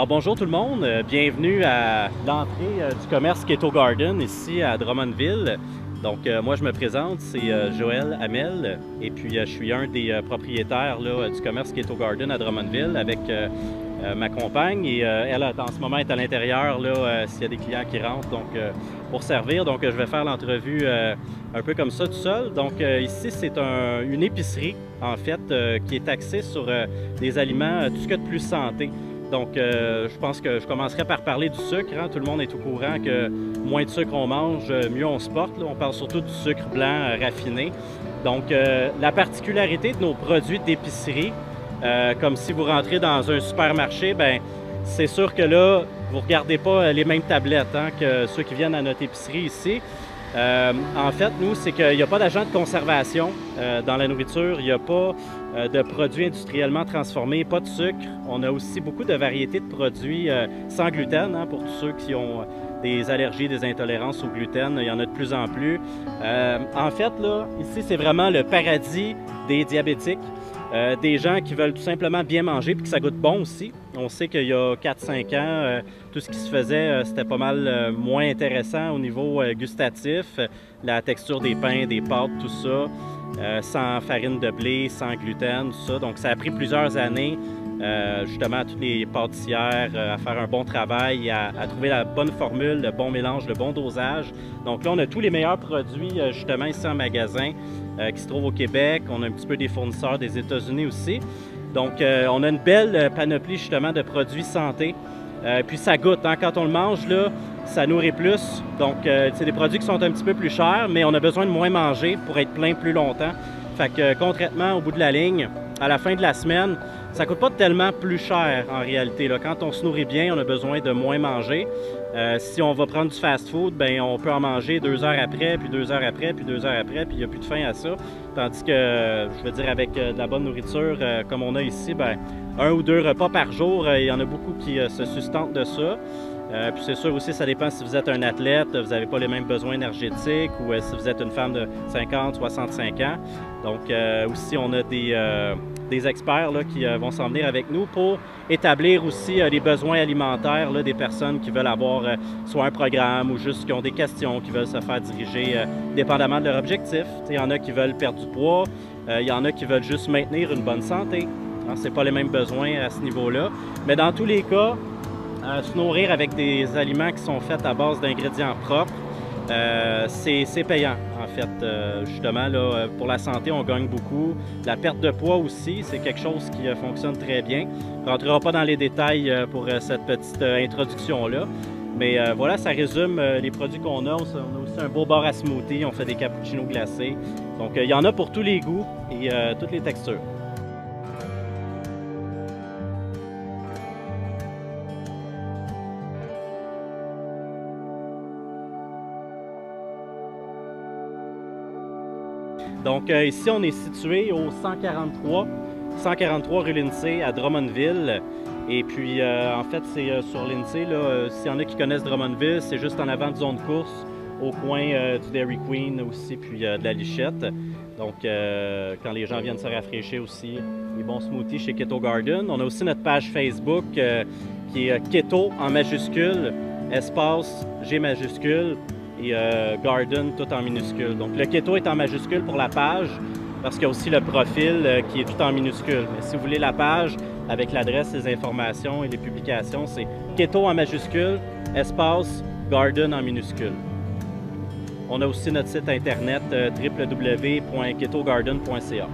Alors bonjour tout le monde, bienvenue à l'entrée du commerce Keto Garden ici à Drummondville. Donc moi je me présente, c'est Joël Hamel et puis je suis un des propriétaires là, du commerce Keto Garden à Drummondville avec ma compagne et elle en ce moment est à l'intérieur s'il y a des clients qui rentrent donc, pour servir. Donc je vais faire l'entrevue un peu comme ça tout seul. Donc ici c'est une épicerie en fait qui est axée sur des aliments, tout ce qu'il y a de plus santé. Donc, je pense que je commencerai par parler du sucre. Hein. Tout le monde est au courant que moins de sucre on mange, mieux on se porte. Là. On parle surtout du sucre blanc raffiné. Donc, la particularité de nos produits d'épicerie, comme si vous rentrez dans un supermarché, bien, c'est sûr que là, vous ne regardez pas les mêmes tablettes hein, que ceux qui viennent à notre épicerie ici. En fait, nous, c'est qu'il n'y a pas d'agent de conservation dans la nourriture, il n'y a pas de produits industriellement transformés, pas de sucre. On a aussi beaucoup de variétés de produits sans gluten hein, pour tous ceux qui ont des allergies, des intolérances au gluten. Il y en a de plus en plus. En fait, là, ici, c'est vraiment le paradis des diabétiques. Des gens qui veulent tout simplement bien manger et que ça goûte bon aussi. On sait qu'il y a 4-5 ans, tout ce qui se faisait, c'était pas mal moins intéressant au niveau gustatif. La texture des pains, des pâtes, tout ça, sans farine de blé, sans gluten, tout ça. Donc ça a pris plusieurs années, justement, à toutes les pâtissières à faire un bon travail, à trouver la bonne formule, le bon mélange, le bon dosage. Donc là, on a tous les meilleurs produits, justement, ici en magasin. Qui se trouve au Québec. On a un petit peu des fournisseurs des États-Unis aussi. Donc, on a une belle panoplie justement de produits santé. Puis ça goûte, hein? Quand on le mange, là, ça nourrit plus. Donc, c'est des produits qui sont un petit peu plus chers, mais on a besoin de moins manger pour être plein plus longtemps. Fait que concrètement, au bout de la ligne, à la fin de la semaine, ça ne coûte pas tellement plus cher en réalité. Là. Quand on se nourrit bien, on a besoin de moins manger. Si on va prendre du fast-food, bien, on peut en manger 2 heures après, puis 2 heures après, puis 2 heures après, puis il n'y a plus de faim à ça. Tandis que, je veux dire, avec de la bonne nourriture, comme on a ici, bien, 1 ou 2 repas par jour, il y en a beaucoup qui se sustentent de ça. Puis c'est sûr aussi, ça dépend si vous êtes un athlète, vous n'avez pas les mêmes besoins énergétiques ou si vous êtes une femme de 50, 65 ans. Donc aussi, on a des experts là, qui vont s'en venir avec nous pour établir aussi les besoins alimentaires là, des personnes qui veulent avoir soit un programme ou juste qui ont des questions, qui veulent se faire diriger dépendamment de leur objectif. Il y en a qui veulent perdre du poids, il y en a qui veulent juste maintenir une bonne santé. Hein, ce n'est pas les mêmes besoins à ce niveau-là. Mais dans tous les cas, se nourrir avec des aliments qui sont faits à base d'ingrédients propres, c'est payant en fait. Justement, là, pour la santé, on gagne beaucoup. La perte de poids aussi, c'est quelque chose qui fonctionne très bien. On ne rentrera pas dans les détails pour cette petite introduction-là. Mais voilà, ça résume les produits qu'on a. On a aussi un beau bar à smoothie, on fait des cappuccinos glacés. Donc il y en a pour tous les goûts et toutes les textures. Donc ici, on est situé au 143 rue Lindsay à Drummondville. Et puis, en fait, c'est sur Lindsay, s'il y en a qui connaissent Drummondville, c'est juste en avant de zone de course, au coin du Dairy Queen aussi, puis de la Lichette. Donc, quand les gens viennent se rafraîchir aussi, les bons smoothies chez Keto Garden. On a aussi notre page Facebook qui est Keto en majuscule, espace G majuscule, et Garden tout en minuscule. Donc le Keto est en majuscule pour la page parce qu'il y a aussi le profil qui est tout en minuscule. Mais si vous voulez la page avec l'adresse, les informations et les publications, c'est Keto en majuscule, espace Garden en minuscule. On a aussi notre site internet www.ketogarden.ca.